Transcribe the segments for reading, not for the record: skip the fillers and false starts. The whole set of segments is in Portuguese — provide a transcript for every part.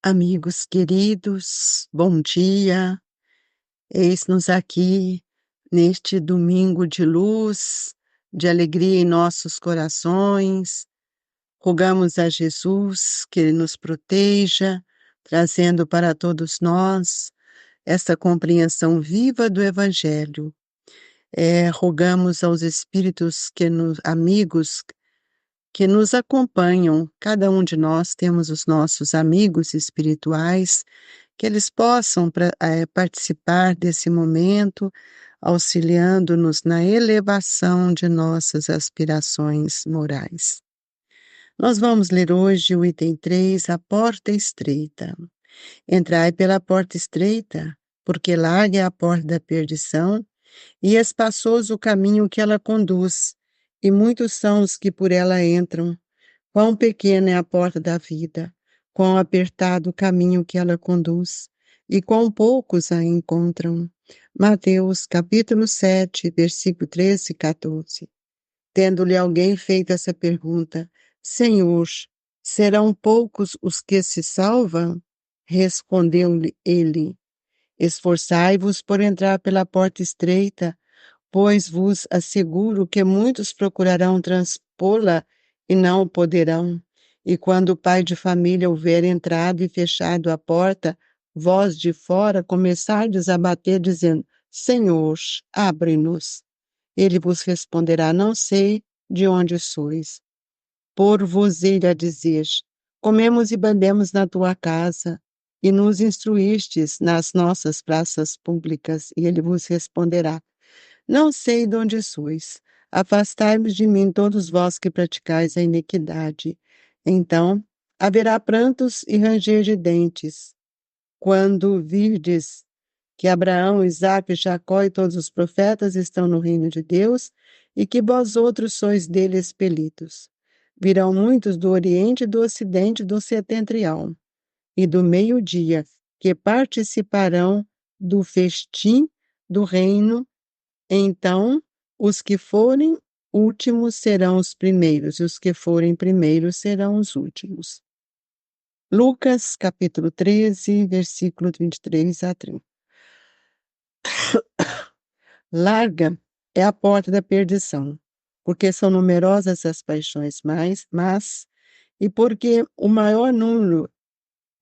Amigos queridos, bom dia. Eis-nos aqui neste domingo de luz, de alegria em nossos corações. Rogamos a Jesus que Ele nos proteja, trazendo para todos nós esta compreensão viva do Evangelho. Rogamos aos espíritos amigos que nos acompanham. Cada um de nós temos os nossos amigos espirituais, que eles possam participar desse momento, auxiliando-nos na elevação de nossas aspirações morais. Nós vamos ler hoje o item 3, a porta estreita. Entrai pela porta estreita, porque larga é a porta da perdição, e espaçoso o caminho que ela conduz, e muitos são os que por ela entram. Quão pequena é a porta da vida, quão apertado o caminho que ela conduz, e quão poucos a encontram. Mateus, capítulo 7, versículo 13 e 14. Tendo-lhe alguém feito essa pergunta: Senhor, serão poucos os que se salvam? Respondeu-lhe ele: Esforçai-vos por entrar pela porta estreita, pois vos asseguro que muitos procurarão transpô-la e não o poderão. E quando o pai de família houver entrado e fechado a porta, vós de fora começardes a bater, dizendo: Senhor, abre-nos. Ele vos responderá: Não sei de onde sois. Por-vos ele a dizer: Comemos e bebemos na tua casa, e nos instruístes nas nossas praças públicas. E ele vos responderá: Não sei de onde sois. Afastai-vos de mim, todos vós que praticais a iniquidade. Então haverá prantos e ranger de dentes, quando virdes que Abraão, Isaque, Jacó e todos os profetas estão no reino de Deus, e que vós outros sois dele expelidos. Virão muitos do Oriente, do Ocidente, do Setentrial e do meio-dia, que participarão do festim do reino. Então, os que forem últimos serão os primeiros, e os que forem primeiros serão os últimos. Lucas, capítulo 13, versículo 23 a 30. Larga é a porta da perdição, porque são numerosas as paixões mas e porque o maior número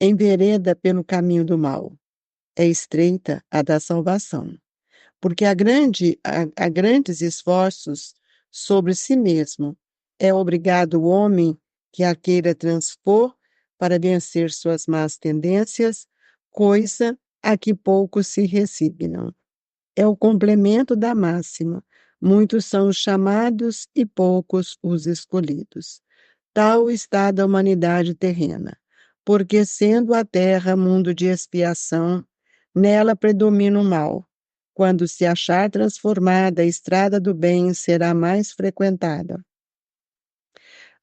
envereda pelo caminho do mal. É estreita a da salvação, porque há grandes esforços sobre si mesmo. É obrigado o homem que a queira transpor para vencer suas más tendências, coisa a que poucos se resignam. É o complemento da máxima: muitos são os chamados e poucos os escolhidos. Tal está da humanidade terrena, porque sendo a terra mundo de expiação, nela predomina o mal. Quando se achar transformada, a estrada do bem será mais frequentada.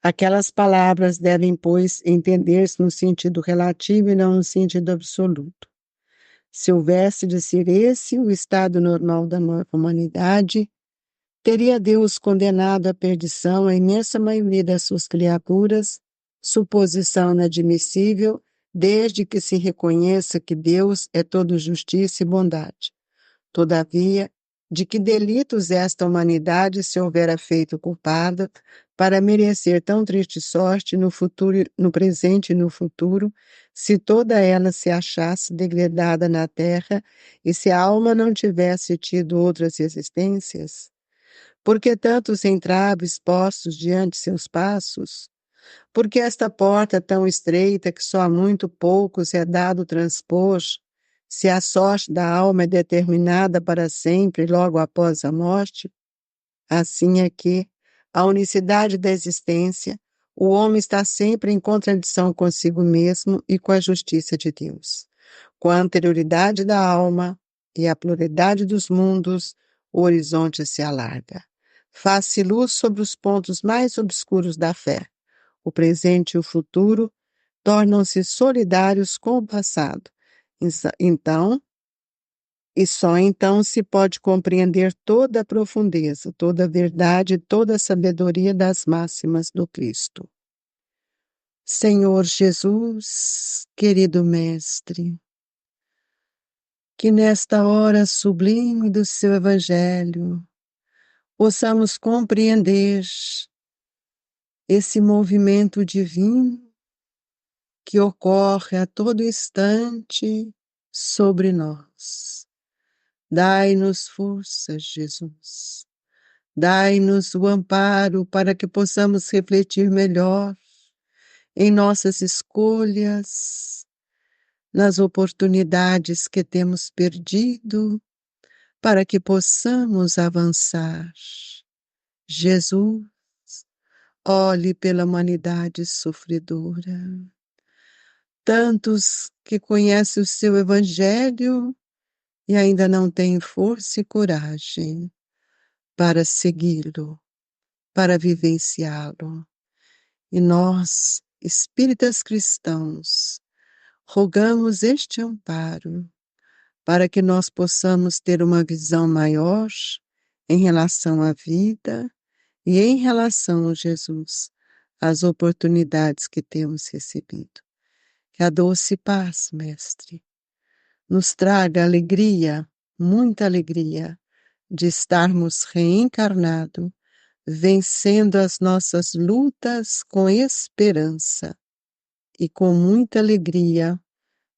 Aquelas palavras devem, pois, entender-se no sentido relativo e não no sentido absoluto. Se houvesse de ser esse o estado normal da humanidade, teria Deus condenado à perdição a imensa maioria das suas criaturas, suposição inadmissível, desde que se reconheça que Deus é todo justiça e bondade. Todavia, de que delitos esta humanidade se houvera feito culpada para merecer tão triste sorte no futuro, no presente e no futuro, se toda ela se achasse degradada na terra e se a alma não tivesse tido outras existências? Por que tantos entraves postos diante seus passos? Por que esta porta tão estreita que só a muito poucos é dado transpor? Se a sorte da alma é determinada para sempre, logo após a morte, assim é que, a unicidade da existência, o homem está sempre em contradição consigo mesmo e com a justiça de Deus. Com a anterioridade da alma e a pluralidade dos mundos, o horizonte se alarga. Faz-se luz sobre os pontos mais obscuros da fé. O presente e o futuro tornam-se solidários com o passado. Então, e só então se pode compreender toda a profundeza, toda a verdade, toda a sabedoria das máximas do Cristo. Senhor Jesus, querido Mestre, que nesta hora sublime do seu Evangelho possamos compreender esse movimento divino que ocorre a todo instante sobre nós. Dai-nos forças, Jesus. Dai-nos o amparo para que possamos refletir melhor em nossas escolhas, nas oportunidades que temos perdido, para que possamos avançar. Jesus, olhe pela humanidade sofredora. Tantos que conhecem o seu Evangelho e ainda não têm força e coragem para segui-lo, para vivenciá-lo. E nós, espíritas cristãos, rogamos este amparo para que nós possamos ter uma visão maior em relação à vida e em relação a Jesus, às oportunidades que temos recebido. Que a doce paz, Mestre, nos traga alegria, muita alegria, de estarmos reencarnado, vencendo as nossas lutas com esperança e com muita alegria,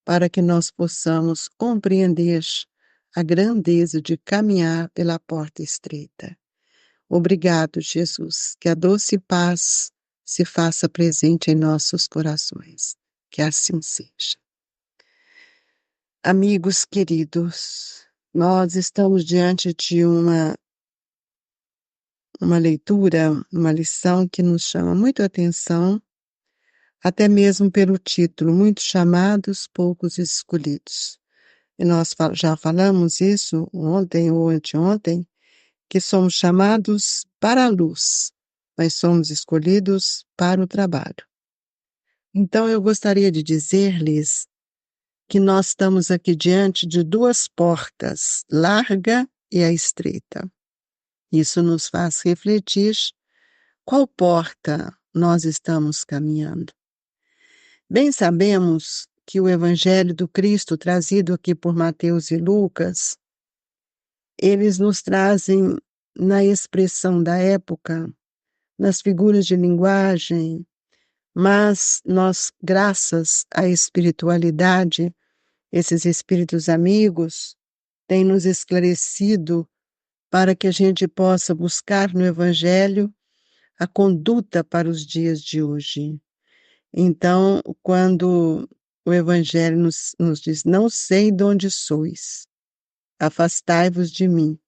para que nós possamos compreender a grandeza de caminhar pela porta estreita. Obrigado, Jesus, que a doce paz se faça presente em nossos corações. Que assim seja. Amigos queridos, nós estamos diante de uma leitura, uma lição que nos chama muito a atenção, até mesmo pelo título, muitos chamados, poucos escolhidos. E nós já falamos isso ontem ou anteontem, que somos chamados para a luz, mas somos escolhidos para o trabalho. Então eu gostaria de dizer-lhes que nós estamos aqui diante de duas portas, larga e a estreita. Isso nos faz refletir qual porta nós estamos caminhando. Bem sabemos que o Evangelho do Cristo, trazido aqui por Mateus e Lucas, eles nos trazem na expressão da época, nas figuras de linguagem, mas nós, graças à espiritualidade, esses espíritos amigos têm nos esclarecido para que a gente possa buscar no Evangelho a conduta para os dias de hoje. Então, quando o Evangelho nos diz, não sei de onde sois, afastai-vos de mim,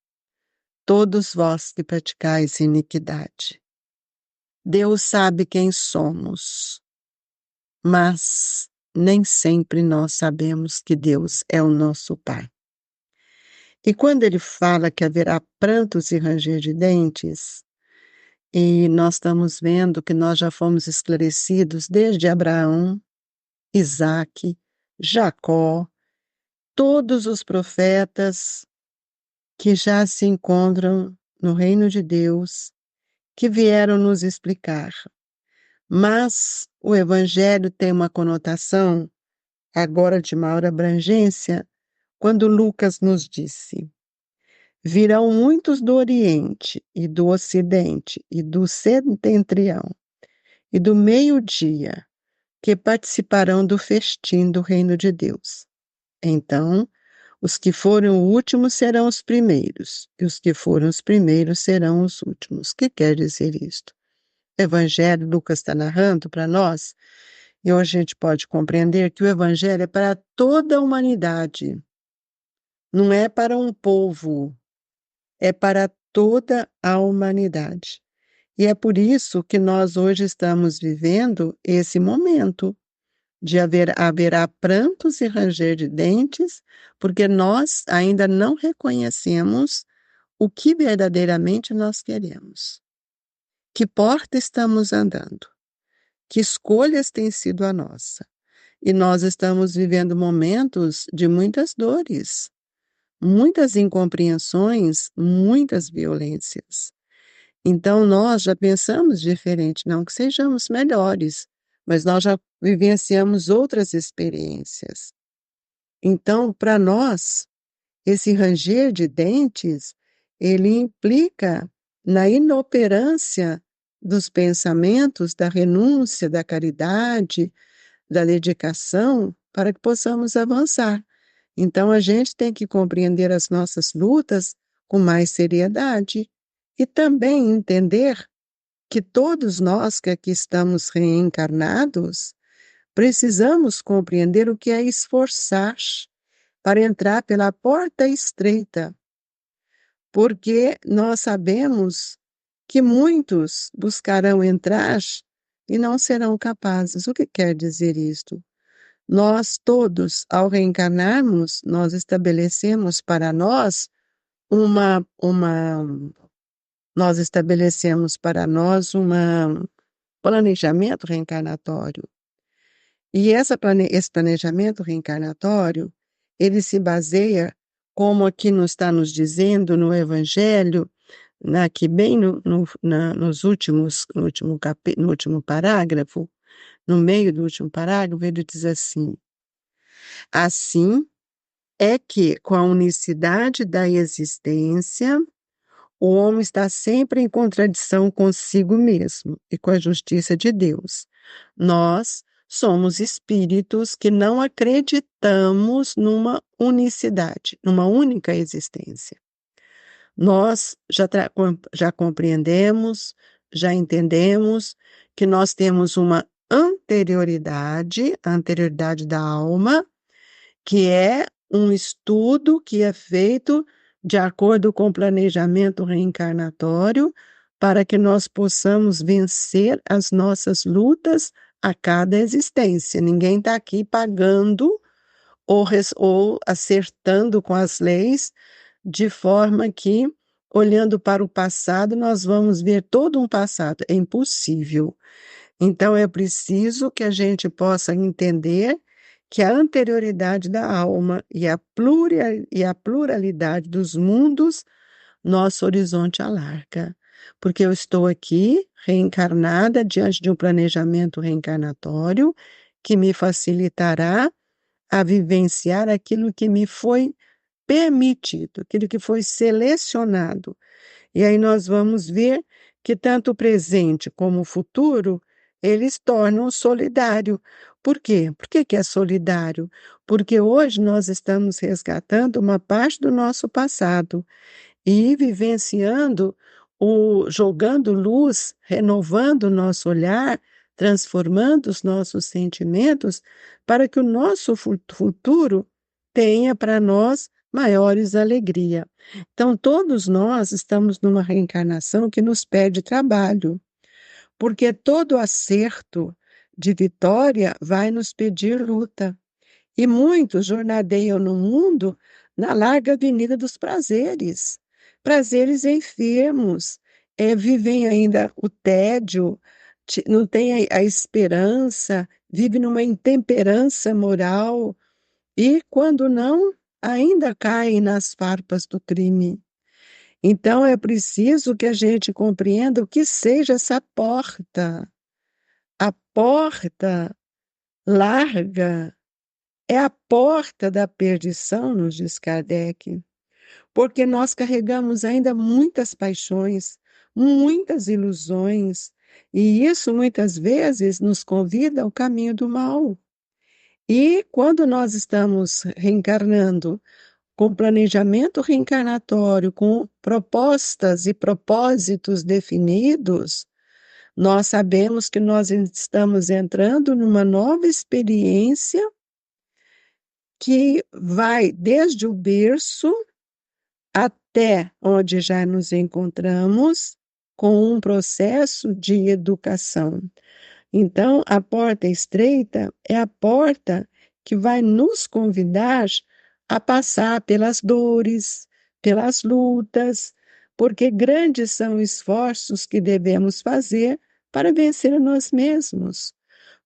todos vós que praticais iniquidade. Deus sabe quem somos, mas nem sempre nós sabemos que Deus é o nosso Pai. E quando ele fala que haverá prantos e ranger de dentes, e nós estamos vendo que nós já fomos esclarecidos desde Abraão, Isaque, Jacó, todos os profetas que já se encontram no reino de Deus, que vieram nos explicar. Mas o Evangelho tem uma conotação, agora de maior abrangência, quando Lucas nos disse: virão muitos do Oriente e do Ocidente e do Setentrião e do meio-dia, que participarão do festim do reino de Deus. Então, os que foram últimos serão os primeiros, e os que foram os primeiros serão os últimos. O que quer dizer isto? O Evangelho, Lucas está narrando para nós, e hoje a gente pode compreender que o Evangelho é para toda a humanidade. Não é para um povo, é para toda a humanidade. E é por isso que nós hoje estamos vivendo esse momento de haverá prantos e ranger de dentes, porque nós ainda não reconhecemos o que verdadeiramente nós queremos. Que porta estamos andando? Que escolhas tem sido a nossa? E nós estamos vivendo momentos de muitas dores, muitas incompreensões, muitas violências. Então nós já pensamos diferente, não que sejamos melhores, mas nós já vivenciamos outras experiências. Então, para nós, esse ranger de dentes, ele implica na inoperância dos pensamentos, da renúncia, da caridade, da dedicação, para que possamos avançar. Então, a gente tem que compreender as nossas lutas com mais seriedade e também entender que todos nós que aqui estamos reencarnados, precisamos compreender o que é esforçar para entrar pela porta estreita, porque nós sabemos que muitos buscarão entrar e não serão capazes. O que quer dizer isto? Nós todos, ao reencarnarmos, nós estabelecemos para nós uma nós estabelecemos para nós uma planejamento reencarnatório. E esse planejamento reencarnatório, ele se baseia, como aqui nos está nos dizendo no Evangelho, aqui bem nos últimos, no último parágrafo, no meio do último parágrafo, ele diz assim: assim é que, com a unicidade da existência, o homem está sempre em contradição consigo mesmo e com a justiça de Deus. Nós somos espíritos que não acreditamos numa unicidade, numa única existência. Nós já compreendemos, já entendemos que nós temos uma anterioridade, a anterioridade da alma, que é um estudo que é feito de acordo com o planejamento reencarnatório, para que nós possamos vencer as nossas lutas a cada existência. Ninguém está aqui pagando ou acertando com as leis, de forma que, olhando para o passado, nós vamos ver todo um passado. É impossível. Então, é preciso que a gente possa entender que a anterioridade da alma e a pluralidade dos mundos, nosso horizonte alarga. Porque eu estou aqui, reencarnada, diante de um planejamento reencarnatório, que me facilitará a vivenciar aquilo que me foi permitido, aquilo que foi selecionado. E aí nós vamos ver que tanto o presente como o futuro, eles tornam solidário. Por quê? Por que que é solidário? Porque hoje nós estamos resgatando uma parte do nosso passado e vivenciando, jogando luz, renovando o nosso olhar, transformando os nossos sentimentos, para que o nosso futuro tenha para nós maiores alegria. Então, todos nós estamos numa reencarnação que nos pede trabalho, porque todo acerto de vitória vai nos pedir luta. E muitos jornadeiam no mundo na larga avenida dos prazeres, prazeres enfermos, vivem ainda o tédio, não tem a esperança, vive numa intemperança moral e, quando não, ainda caem nas farpas do crime. Então, é preciso que a gente compreenda o que seja essa porta. A porta larga é a porta da perdição, nos diz Kardec, porque nós carregamos ainda muitas paixões, muitas ilusões, e isso muitas vezes nos convida ao caminho do mal. E quando nós estamos reencarnando com planejamento reencarnatório, com propostas e propósitos definidos, nós sabemos que nós estamos entrando numa nova experiência que vai desde o berço até onde já nos encontramos, com um processo de educação. Então, a porta estreita é a porta que vai nos convidar a passar pelas dores, pelas lutas, porque grandes são os esforços que devemos fazer para vencer a nós mesmos,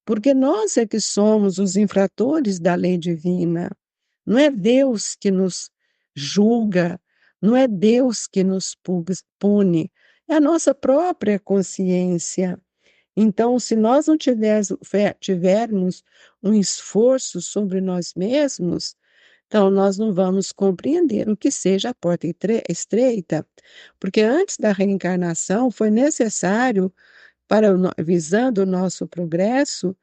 porque nós é que somos os infratores da lei divina. Não é Deus que nos julga, não é Deus que nos pune, é a nossa própria consciência. Então, se nós não tivermos um esforço sobre nós mesmos, então nós não vamos compreender o que seja a porta estreita, porque antes da reencarnação foi necessário, visando o nosso progresso,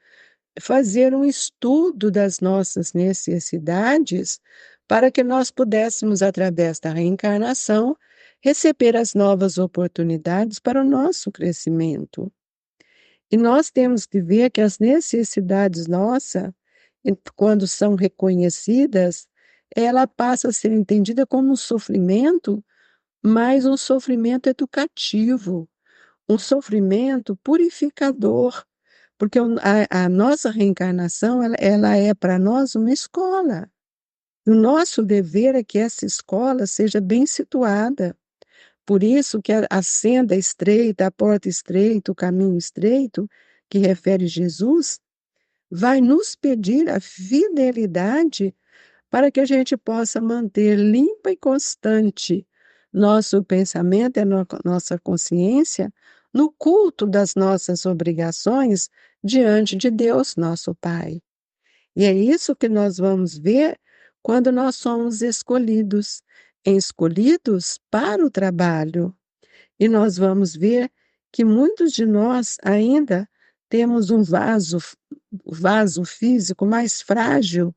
fazer um estudo das nossas necessidades para que nós pudéssemos, através da reencarnação, receber as novas oportunidades para o nosso crescimento. E nós temos que ver que as necessidades nossas, quando são reconhecidas, ela passa a ser entendida como um sofrimento, mas um sofrimento educativo, um sofrimento purificador, porque a nossa reencarnação, ela é para nós uma escola. O nosso dever é que essa escola seja bem situada. Por isso que a senda estreita, a porta estreita, o caminho estreito, que refere Jesus, vai nos pedir a fidelidade para que a gente possa manter limpa e constante nosso pensamento e nossa consciência no culto das nossas obrigações diante de Deus, nosso Pai. E é isso que nós vamos ver quando nós somos escolhidos para o trabalho. E nós vamos ver que muitos de nós ainda temos um vaso físico mais frágil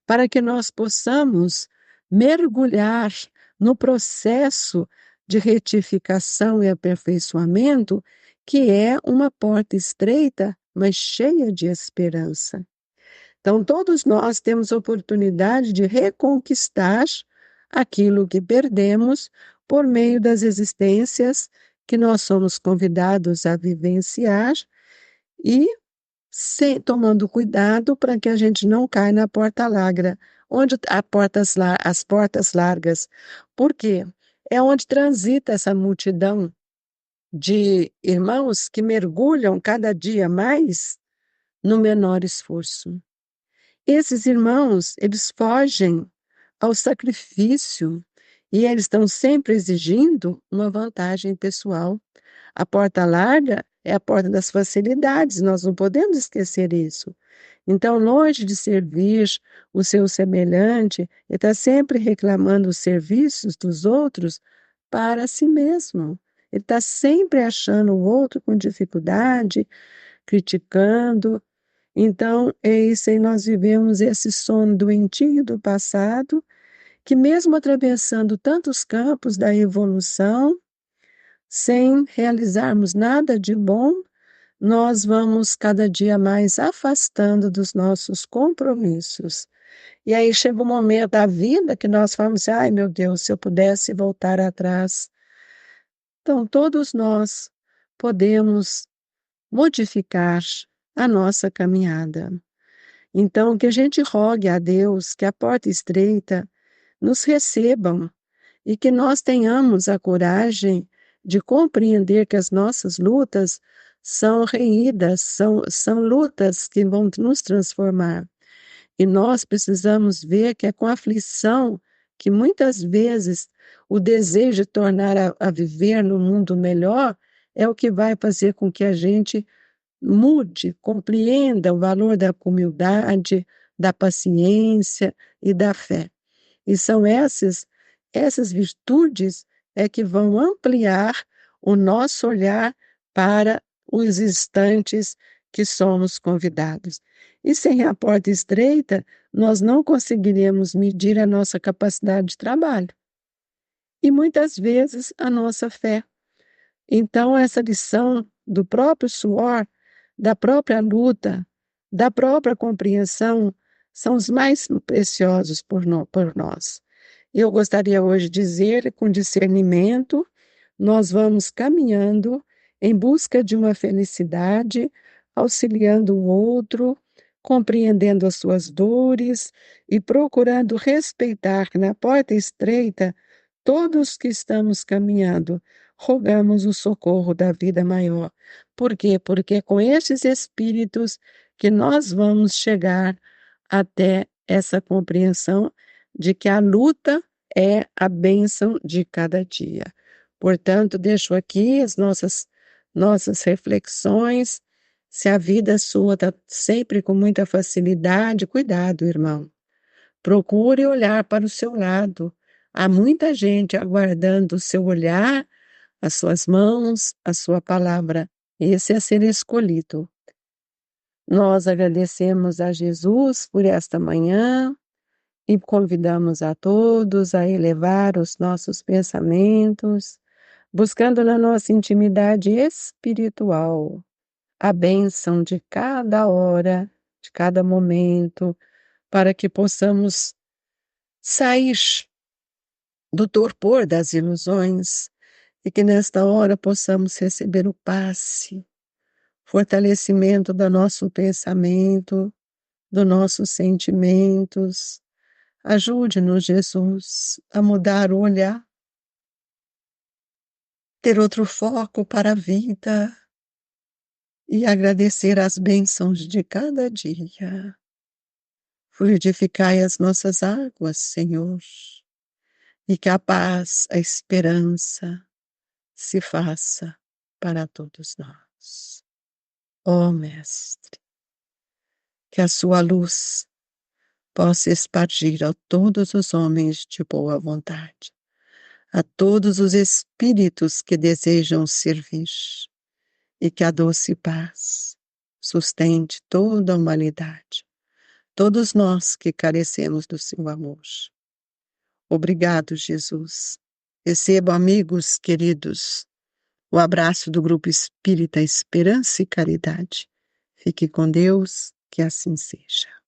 para que nós possamos mergulhar no processo de retificação e aperfeiçoamento, que é uma porta estreita, mas cheia de esperança. Então, todos nós temos oportunidade de reconquistar aquilo que perdemos por meio das existências que nós somos convidados a vivenciar e tomando cuidado para que a gente não caia na porta larga, onde as portas largas. Por quê? É onde transita essa multidão de irmãos que mergulham cada dia mais no menor esforço. Esses irmãos, eles fogem ao sacrifício e eles estão sempre exigindo uma vantagem pessoal. A porta larga é a porta das facilidades, nós não podemos esquecer isso. Então, longe de servir o seu semelhante, ele está sempre reclamando os serviços dos outros para si mesmo. Ele está sempre achando o outro com dificuldade, criticando. Então, é isso aí, nós vivemos esse sono doentio do passado, que mesmo atravessando tantos campos da evolução, sem realizarmos nada de bom, nós vamos cada dia mais afastando dos nossos compromissos. E aí chega um momento da vida que nós falamos, ai meu Deus, se eu pudesse voltar atrás. Então, todos nós podemos modificar a nossa caminhada. Então, que a gente rogue a Deus que a porta estreita nos recebam e que nós tenhamos a coragem de compreender que as nossas lutas são reídas, são lutas que vão nos transformar. E nós precisamos ver que é com aflição que muitas vezes o desejo de tornar a viver no mundo melhor é o que vai fazer com que a gente mude, compreenda o valor da humildade, da paciência e da fé. E são essas virtudes que vão ampliar o nosso olhar para os instantes que somos convidados. E sem a porta estreita, nós não conseguiremos medir a nossa capacidade de trabalho e muitas vezes a nossa fé. Então, essa lição do próprio suor, da própria luta, da própria compreensão, são os mais preciosos por nós. Eu gostaria hoje de dizer, com discernimento, nós vamos caminhando em busca de uma felicidade, auxiliando o outro, compreendendo as suas dores e procurando respeitar na porta estreita todos que estamos caminhando. Rogamos o socorro da vida maior. Por quê? Porque é com esses espíritos que nós vamos chegar até essa compreensão de que a luta é a bênção de cada dia. Portanto, deixo aqui as nossas reflexões Se a vida sua está sempre com muita facilidade, cuidado, irmão. Procure olhar para o seu lado. Há muita gente aguardando o seu olhar, as suas mãos, a sua palavra. Esse é a ser escolhido. Nós agradecemos a Jesus por esta manhã e convidamos a todos a elevar os nossos pensamentos, buscando na nossa intimidade espiritual a bênção de cada hora, de cada momento, para que possamos sair do torpor das ilusões e que nesta hora possamos receber o passe, fortalecimento do nosso pensamento, dos nossos sentimentos. Ajude-nos, Jesus, a mudar o olhar, ter outro foco para a vida e agradecer as bênçãos de cada dia. Fluidificai as nossas águas, Senhor, e que a paz, a esperança se faça para todos nós. Ó Mestre, que a sua luz possa espargir a todos os homens de boa vontade, a todos os espíritos que desejam servir, e que a doce paz sustente toda a humanidade, todos nós que carecemos do seu amor. Obrigado, Jesus. Recebo, amigos queridos, o abraço do Grupo Espírita Esperança e Caridade. Fique com Deus, que assim seja.